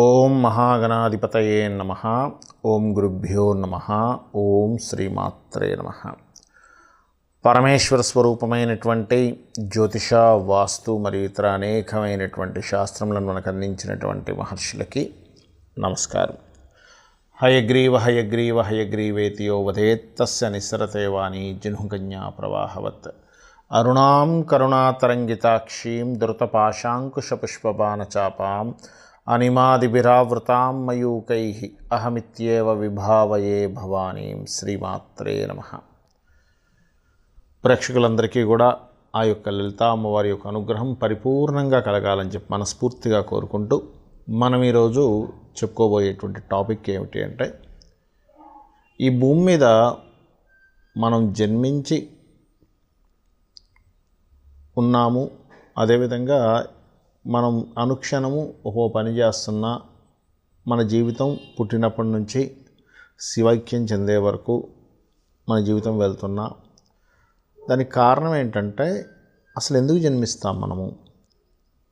ఓం మహాగణాధిపతయే నమః. ఓం గురుభ్యో నమః. ఓం శ్రీమాత్రే నమః. పరమేశ్వర స్వరూపమైనటువంటి జ్యోతిష, వాస్తు మరియు ఇతర అనేకమైనటువంటి శాస్త్రములను మనకు అందించినటువంటి మహర్షులకి నమస్కారం. హయగ్రీవ హయగ్రీవ హయగ్రీవేతియో వదేత్తస్య నిస్సరతే వాణి జిహ్నుకన్యా ప్రవాహవత్. అరుణాం కరుణాతరంగితాక్షీం ధృతపాశాంకుశపుష్పబాణచాపాం అనిమాదిభిరావృతాం మయూకైః అహమిత్యేవ విభావయే భవానీం. శ్రీమాత్రే నమః. ప్రేక్షకులందరికీ కూడా ఆ యొక్క లలితా అమ్మవారి యొక్క అనుగ్రహం పరిపూర్ణంగా కలగాలని చెప్పి మనస్ఫూర్తిగా కోరుకుంటూ మనం ఈరోజు చెప్పుకోబోయేటువంటి టాపిక్ ఏమిటి అంటే, ఈ భూమి మీద మనం జన్మించి ఉన్నాము, అదేవిధంగా మనం అనుక్షణము ఒక్కో పని చేస్తున్నా, మన జీవితం పుట్టినప్పటి నుంచి శివైక్యం చెందే వరకు మన జీవితం వెళ్తున్నా. దానికి కారణం ఏంటంటే, అసలు ఎందుకు జన్మిస్తాం మనము,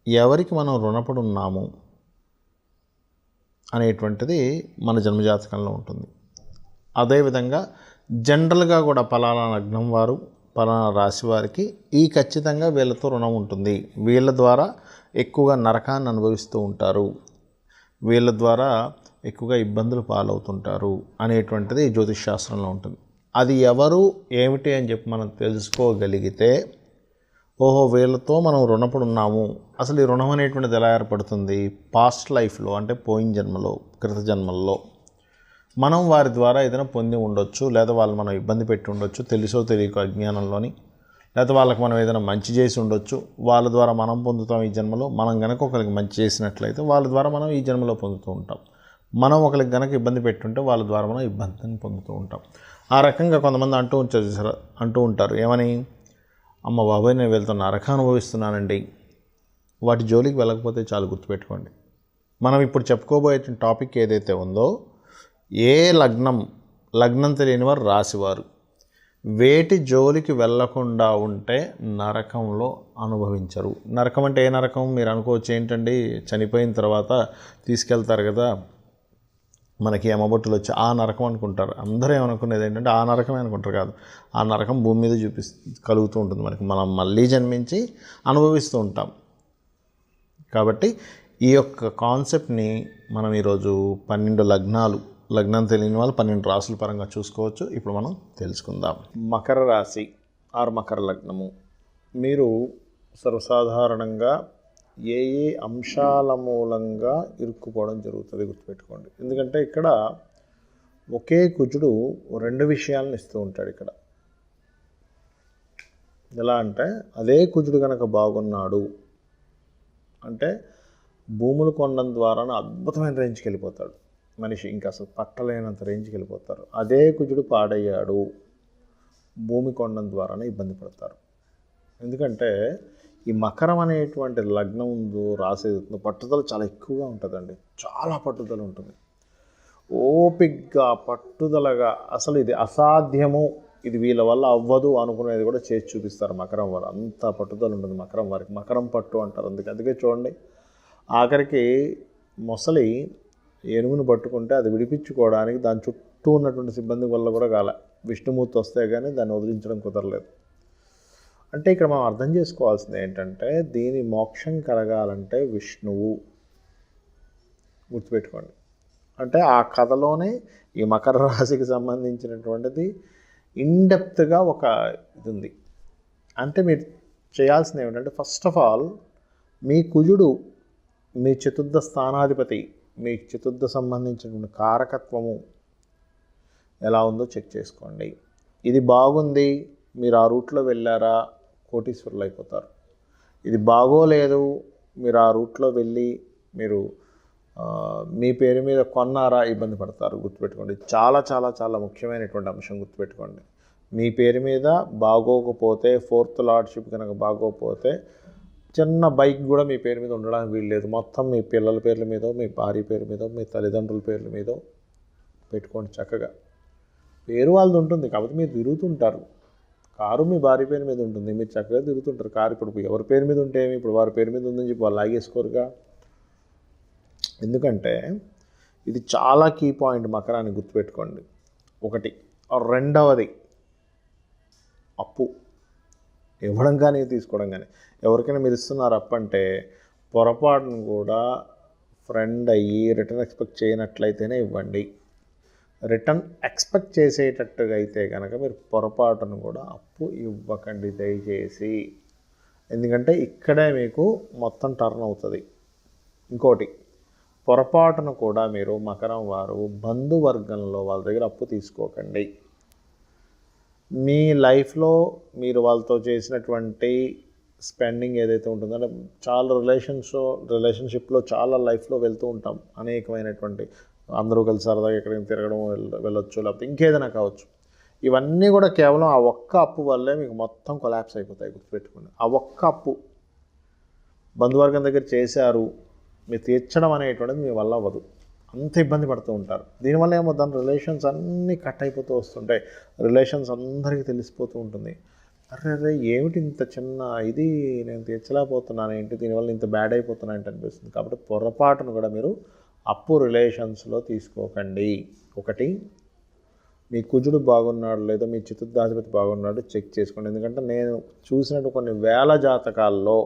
ఎవరికి మనం రుణపడి ఉన్నాము అనేటువంటిది మన జన్మజాతకంలో ఉంటుంది. అదేవిధంగా జనరల్గా కూడా పలానా లగ్నం వారు, పలానా రాశి వారికి ఈ ఖచ్చితంగా వీళ్ళతో రుణం ఉంటుంది, వీళ్ళ ద్వారా ఎక్కువగా నరకాన్ని అనుభవిస్తూ ఉంటారు, వీళ్ళ ద్వారా ఎక్కువగా ఇబ్బందులు పాలవుతుంటారు అనేటువంటిది జ్యోతిష్ శాస్త్రంలో ఉంటుంది. అది ఎవరు ఏమిటి అని చెప్పి మనం తెలుసుకోగలిగితే, ఓహో వీళ్ళతో మనం రుణపడి ఉన్నాము, అసలు ఈ రుణం అనేటువంటిది ఎలా ఏర్పడుతుంది, పాస్ట్ లైఫ్లో అంటే పోయిన జన్మలో, కృత జన్మల్లో మనం వారి ద్వారా ఏదైనా పొంది ఉండొచ్చు, లేదా వాళ్ళు మనం ఇబ్బంది పెట్టి ఉండొచ్చు, తెలుసో తెలియక అజ్ఞానంలోని, లేదా వాళ్ళకి మనం ఏదైనా మంచి చేసి ఉండొచ్చు, వాళ్ళ ద్వారా మనం పొందుతాం ఈ జన్మలో. మనం కనుక ఒకరికి మంచి చేసినట్లయితే వాళ్ళ ద్వారా మనం ఈ జన్మలో పొందుతూ ఉంటాం. మనం ఒకరికి కనుక ఇబ్బంది పెట్టుంటే వాళ్ళ ద్వారా మనం ఇబ్బందిని పొందుతూ ఉంటాం. ఆ రకంగా కొంతమంది అంటూ ఉంటారు ఏమని, అమ్మ బాబాయ్ నేను వెళ్తున్న నరకం అనుభవిస్తున్నానండి. వాటి జోలికి వెళ్ళకపోతే చాలు, గుర్తుపెట్టుకోండి. మనం ఇప్పుడు చెప్పుకోబోయే టాపిక్ ఏదైతే ఉందో, ఏ లగ్నం తెలియని వారు, రాశివారు వేటి జోలికి వెళ్ళకుండా ఉంటే నరకంలో అనుభవించరు. నరకం అంటే ఏ నరకం మీరు అనుకోవచ్చు, ఏంటండి చనిపోయిన తర్వాత తీసుకెళ్తారు కదా మనకి యమబొట్టులు వచ్చి, ఆ నరకం అనుకుంటారు. అందరూ ఏమనుకునేది ఏంటంటే ఆ నరకమే అనుకుంటారు. కాదు, ఆ నరకం భూమి మీద కలుగుతూ ఉంటుంది మనకి, మనం మళ్ళీ జన్మించి అనుభవిస్తూ ఉంటాం. కాబట్టి ఈ యొక్క కాన్సెప్ట్ని మనం ఈరోజు 12 లగ్నం తెలియని వాళ్ళు 12 రాసుల పరంగా చూసుకోవచ్చు. ఇప్పుడు మనం తెలుసుకుందాం. మకర రాశి ఆర్ మకర లగ్నము, మీరు సర్వసాధారణంగా ఏ ఏ అంశాల మూలంగా ఇరుక్కుపోవడం జరుగుతుంది గుర్తుపెట్టుకోండి. ఎందుకంటే ఇక్కడ ఒకే కుజుడు 2 విషయాలను ఇస్తూ ఉంటాడు. ఇక్కడ ఎలా అంటే, అదే కుజుడు కనుక బాగున్నాడు అంటే భూములు కొనడం ద్వారా అద్భుతమైన రేంజ్కి వెళ్ళిపోతాడు మనిషి, ఇంకా అసలు పట్టలేనంత రేంజ్కి వెళ్ళిపోతారు. అదే కుజుడు పాడయ్యాడు, భూమి కొనడం ద్వారానే ఇబ్బంది పడతారు. ఎందుకంటే ఈ మకరం అనేటువంటి లగ్నం రాసేది పట్టుదల చాలా ఎక్కువగా ఉంటుందండి, చాలా పట్టుదల ఉంటుంది, ఓపిగ్గా పట్టుదలగా. అసలు ఇది అసాధ్యము, ఇది వీళ్ళ వల్ల అవ్వదు అనుకునేది కూడా చేసి చూపిస్తారు మకరం వారు. అంత పట్టుదల ఉంటుంది మకరం వారికి, మకరం పట్టు అంటారు. అందుకే చూడండి, ఆఖరికి మొసలి ఏనుగును పట్టుకుంటే అది విడిపించుకోవడానికి దాని చుట్టూ ఉన్నటువంటి సిబ్బంది వల్ల కూడా కాల, విష్ణుమూర్తి వస్తే కానీ దాన్ని వదిలించడం కుదరలేదు. అంటే ఇక్కడ మనం అర్థం చేసుకోవాల్సింది ఏంటంటే, దీని మోక్షం కలగాలంటే విష్ణువు, గుర్తుపెట్టుకోండి. అంటే ఆ కథలోనే ఈ మకర రాశికి సంబంధించినటువంటిది ఇన్డెప్త్గా ఒక ఇది ఉంది. అంటే మీరు చేయాల్సింది ఏమిటంటే, ఫస్ట్ ఆఫ్ ఆల్ మీ కుజుడు మీ చతుర్థ స్థానాధిపతి, మీ చతుర్థ సంబంధించినటువంటి కారకత్వము ఎలా ఉందో చెక్ చేసుకోండి. ఇది బాగుంది, మీరు ఆ రూట్లో వెళ్ళారా, కోటీశ్వరులు అయిపోతారు. ఇది బాగోలేదు, మీరు ఆ రూట్లో వెళ్ళి మీరు మీ పేరు మీద కొన్నారా, ఇబ్బంది పడతారు. గుర్తుపెట్టుకోండి, చాలా చాలా చాలా ముఖ్యమైనటువంటి అంశం గుర్తుపెట్టుకోండి. మీ పేరు మీద బాగోకపోతే, 4th లార్డ్షిప్ కనుక బాగోకపోతే, చిన్న బైక్ కూడా మీ పేరు మీద ఉండడానికి వీల్లేదు. మొత్తం మీ పిల్లల పేర్ల మీదో, మీ భార్య పేరు మీదో, మీ తల్లిదండ్రుల పేర్ల మీదో పెట్టుకోండి. చక్కగా పేరు వాళ్ళది ఉంటుంది, కాబట్టి మీరు తిరుగుతుంటారు. కారు మీ భార్య పేరు మీద ఉంటుంది, మీరు చక్కగా తిరుగుతుంటారు. కారు ఇప్పుడు ఎవరి పేరు మీద ఉంటే ఇప్పుడు వారి పేరు మీద ఉందని చెప్పి వాళ్ళు లాగేసుకోరుగా. ఎందుకంటే ఇది చాలా కీ పాయింట్ మకరాన్ని గుర్తుపెట్టుకోండి. ఒకటి. రెండవది అప్పు ఇవ్వడం కానీ తీసుకోవడం కానీ. ఎవరికైనా మీరు ఇస్తున్నారు అప్పు అంటే పొరపాటును కూడా ఫ్రెండ్ అయ్యి రిటర్న్ ఎక్స్పెక్ట్ చేయనట్లయితేనే ఇవ్వండి. రిటర్న్ ఎక్స్పెక్ట్ చేసేటట్టుగా అయితే కనుక మీరు పొరపాటును కూడా అప్పు ఇవ్వకండి దయచేసి. ఎందుకంటే ఇక్కడే మీకు మొత్తం టర్న్ అవుతుంది. ఇంకోటి, పొరపాటును కూడా మీరు మకరం వారు బంధువర్గంలో వాళ్ళ దగ్గర అప్పు తీసుకోకండి. మీ లైఫ్లో మీరు వాళ్ళతో చేసినటువంటి స్పెండింగ్ ఏదైతే ఉంటుందో, అంటే చాలా రిలేషన్షిప్లో చాలా లైఫ్లో వెళ్తూ ఉంటాం. అనేకమైనటువంటి అందరూ కలిసి సరదాగా ఎక్కడికి తిరగడం వెళ్ళొచ్చు, లేకపోతే ఇంకేదైనా కావచ్చు. ఇవన్నీ కూడా కేవలం ఆ ఒక్క అప్పు వల్లే మీకు మొత్తం కొలాప్స్ అయిపోతాయి. గుర్తుపెట్టుకోండి, ఆ ఒక్క అప్పు బంధువర్గం దగ్గర చేశారు, మీరు తీర్చడం అనేటువంటిది మీ వల్ల అవ్వదు. అంత ఇబ్బంది పడుతూ ఉంటారు. దీనివల్ల ఏమో దాని రిలేషన్స్ అన్నీ కట్ అయిపోతూ వస్తుంటాయి. రిలేషన్స్ అందరికీ తెలిసిపోతూ ఉంటుంది. అరే ఏమిటి ఇంత చిన్న ఇది నేను తీర్చలేకపోతున్నాను ఏంటి, దీనివల్ల ఇంత బ్యాడ్ అయిపోతున్నా ఏంటి అనిపిస్తుంది. కాబట్టి పొరపాటును కూడా మీరు అప్పు రిలేషన్స్లో తీసుకోకండి. ఒకటి, మీ కుజుడు బాగున్నాడు లేదా మీ చతుర్థాధిపతి బాగున్నాడు చెక్ చేసుకోండి. ఎందుకంటే నేను చూసినట్టు కొన్ని వేల జాతకాల్లో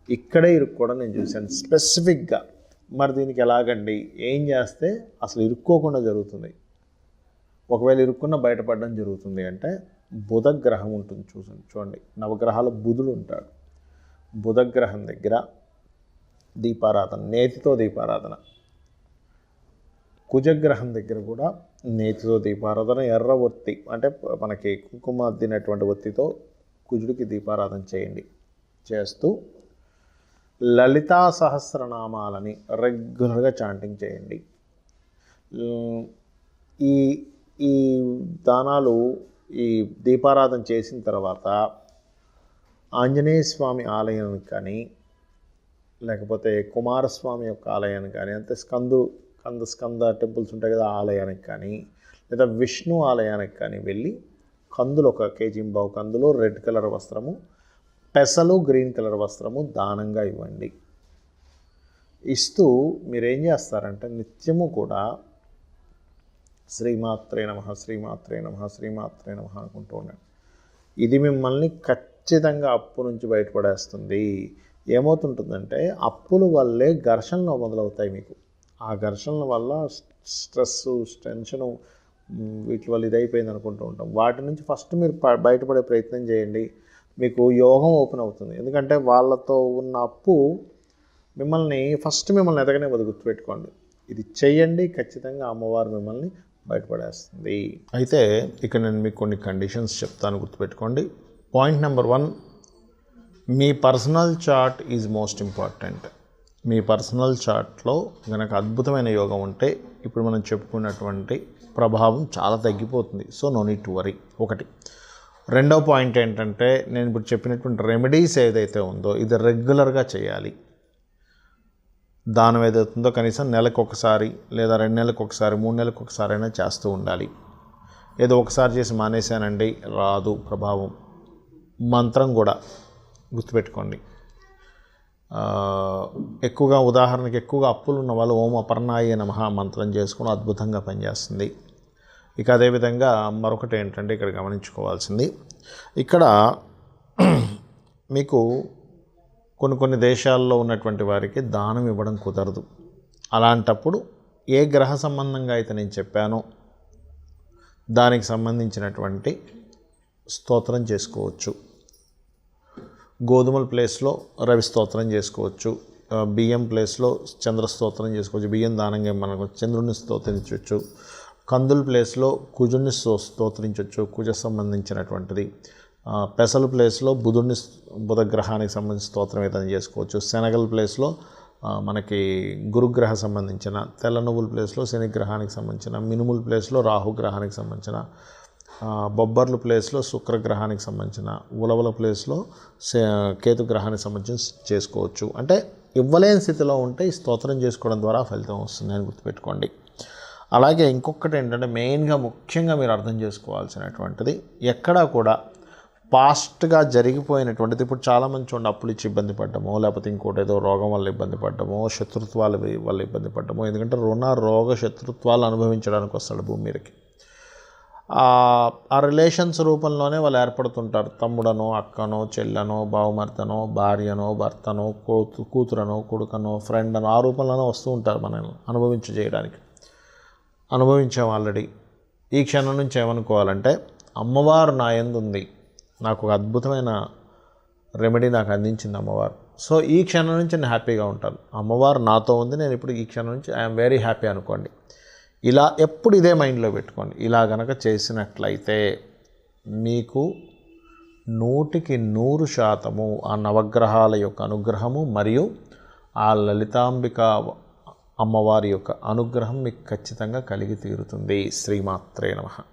ఇక్కడే ఇరుక్కోవడం నేను చూశాను స్పెసిఫిక్గా. మరి దీనికి ఎలాగండి, ఏం చేస్తే అసలు ఇరుక్కోకుండా జరుగుతుంది, ఒకవేళ ఇరుక్కున్న బయటపడడం జరుగుతుంది అంటే బుధగ్రహం ఉంటుంది. చూడండి, నవగ్రహాలు బుధుడు ఉంటాడు. బుధగ్రహం దగ్గర దీపారాధన, నేతితో దీపారాధన. కుజగ్రహం దగ్గర కూడా నేతితో దీపారాధన, ఎర్ర ఒత్తి అంటే మనకి కుంకుమ అద్దినటువంటి ఒత్తితో కుజుడికి దీపారాధన చేయండి. చేస్తూ లలితా సహస్రనామాలని రెగ్యులర్గా చాంటింగ్ చేయండి. ఈ ఈ దానాలు ఈ దీపారాధన చేసిన తర్వాత ఆంజనేయ స్వామి ఆలయానికి కానీ, లేకపోతే కుమారస్వామి యొక్క ఆలయానికి కానీ, అంటే స్కంద టెంపుల్స్ ఉంటాయి కదా, ఆలయానికి కానీ, లేదా విష్ణు ఆలయానికి కానీ వెళ్ళి కందులు 1 కేజీ కందులు, రెడ్ కలర్ వస్త్రము, పెసలు గ్రీన్ కలర్ వస్త్రము దానంగా ఇవ్వండి. ఇస్తూ మీరేం చేస్తారంటే నిత్యము కూడా శ్రీమాత్రే నమః, శ్రీమాత్రే నమః, శ్రీమాత్రే నమః అనుకుంటూ ఉండండి. ఇది మిమ్మల్ని ఖచ్చితంగా అప్పు నుంచి బయటపడేస్తుంది. ఏమవుతుంటుందంటే అప్పుల వల్లే ఘర్షణలు మొదలవుతాయి మీకు. ఆ ఘర్షణల వల్ల స్ట్రెస్, టెన్షను వీటి వల్ల ఇదైపోయింది అనుకుంటూ ఉంటాం. వాటి నుంచి ఫస్ట్ మీరు బయటపడే ప్రయత్నం చేయండి. మీకు యోగం ఓపెన్ అవుతుంది. ఎందుకంటే వాళ్ళతో ఉన్న అప్పు మిమ్మల్ని ఎదగనే గుర్తుపెట్టుకోండి. ఇది చేయండి, ఖచ్చితంగా అమ్మవారు మిమ్మల్ని బయటపడేస్తుంది. అయితే ఇక్కడ నేను మీకు కొన్ని కండిషన్స్ చెప్తాను, గుర్తుపెట్టుకోండి. పాయింట్ నెంబర్ 1, మీ personal chart is most important. మీ పర్సనల్ చార్ట్లో కనుక అద్భుతమైన యోగం ఉంటే ఇప్పుడు మనం చెప్పుకున్నటువంటి ప్రభావం చాలా తగ్గిపోతుంది. So no need to worry. ఒకటి. రెండవ పాయింట్ ఏంటంటే, నేను ఇప్పుడు చెప్పినటువంటి రెమెడీస్ ఏదైతే ఉందో ఇది రెగ్యులర్గా చేయాలి. దానం ఏదైతుందో కనీసం నెలకు ఒకసారి లేదా 2 నెలలకు ఒకసారి, 3 నెలలకు ఒకసారి అయినా చేస్తూ ఉండాలి. ఏదో ఒకసారి చేసి మానేశానండి రాదు ప్రభావం. మంత్రం కూడా గుర్తుపెట్టుకోండి. ఉదాహరణకి ఎక్కువగా అప్పులు ఉన్న వాళ్ళు ఓం అపర్ణాయ నమః మంత్రం చేసుకుని అద్భుతంగా పనిచేస్తుంది. ఇక అదేవిధంగా మరొకటి ఏంటంటే ఇక్కడ గమనించుకోవాల్సింది, ఇక్కడ మీకు కొన్ని దేశాల్లో ఉన్నటువంటి వారికి దానం ఇవ్వడం కుదరదు. అలాంటప్పుడు ఏ గ్రహ సంబంధంగా అయితే నేను చెప్పానో దానికి సంబంధించినటువంటి స్తోత్రం చేసుకోవచ్చు. గోధుమల ప్లేస్లో రవి స్తోత్రం చేసుకోవచ్చు. బియ్యం ప్లేస్లో చంద్ర స్తోత్రం చేసుకోవచ్చు. బియ్యం దానంగా మనకు చంద్రుడిని స్తోత్రించవచ్చు. కందుల ప్లేస్లో కుజుడిని స్తోత్రించవచ్చు, కుజ సంబంధించినటువంటిది. పెసల ప్లేస్లో బుధగ్రహానికి సంబంధించిన స్తోత్రం ఏదైనా చేసుకోవచ్చు. శనగల ప్లేస్లో మనకి గురుగ్రహ సంబంధించిన, తెల్ల నువ్వుల ప్లేస్లో శనిగ్రహానికి సంబంధించిన, మినుముల ప్లేస్లో రాహుగ్రహానికి సంబంధించిన, బొబ్బర్ల ప్లేస్లో శుక్రగ్రహానికి సంబంధించిన, ఉలవల ప్లేస్లో కేతుగ్రహానికి సంబంధించి చేసుకోవచ్చు. అంటే ఇవ్వలేని స్థితిలో ఉంటే ఈ స్తోత్రం చేసుకోవడం ద్వారా ఫలితం వస్తుంది అని గుర్తుపెట్టుకోండి. అలాగే ఇంకొకటి ఏంటంటే ముఖ్యంగా మీరు అర్థం చేసుకోవాల్సినటువంటిది, ఎక్కడా కూడా పాస్ట్గా జరిగిపోయినటువంటిది. ఇప్పుడు చాలామంది చూడండి అప్పులు ఇచ్చి ఇబ్బంది పడ్డమో, లేకపోతే ఇంకోటి ఏదో రోగం వల్ల ఇబ్బంది పడ్డమో, శత్రుత్వాల వల్ల ఇబ్బంది పడ్డమో. ఎందుకంటే రోగ శత్రుత్వాలు అనుభవించడానికి వస్తాడు భూమి మీదకి. ఆ రిలేషన్స్ రూపంలోనే వాళ్ళు ఏర్పడుతుంటారు. తమ్ముడనో, అక్కనో, చెల్లెనో, బావమర్దనో, భార్యనో, భర్తనో, కూతురనో, కొడుకనో, ఫ్రెండ్ అనో ఆ రూపంలోనే వస్తూ ఉంటారు మనల్ని చేయడానికి. అనుభవించాం ఆల్రెడీ. ఈ క్షణం నుంచి ఏమనుకోవాలంటే, అమ్మవారు నా యందు ఉంది, నాకు ఒక అద్భుతమైన రెమెడీ నాకు అందించింది అమ్మవారు. సో ఈ క్షణం నుంచి నేను హ్యాపీగా ఉంటాను. అమ్మవారు నాతో ఉంది, నేను ఇప్పుడు ఈ క్షణం నుంచి ఐఎమ్ వెరీ హ్యాపీ అనుకోండి. ఇలా ఎప్పుడు ఇదే మైండ్లో పెట్టుకోండి. ఇలా గనక చేసినట్లయితే మీకు 100% ఆ నవగ్రహాల యొక్క అనుగ్రహము మరియు ఆ లలితాంబిక అమ్మవారి యొక్క అనుగ్రహం మీకు ఖచ్చితంగా కలిగి తీరుతుంది. శ్రీమాత్రే నమః.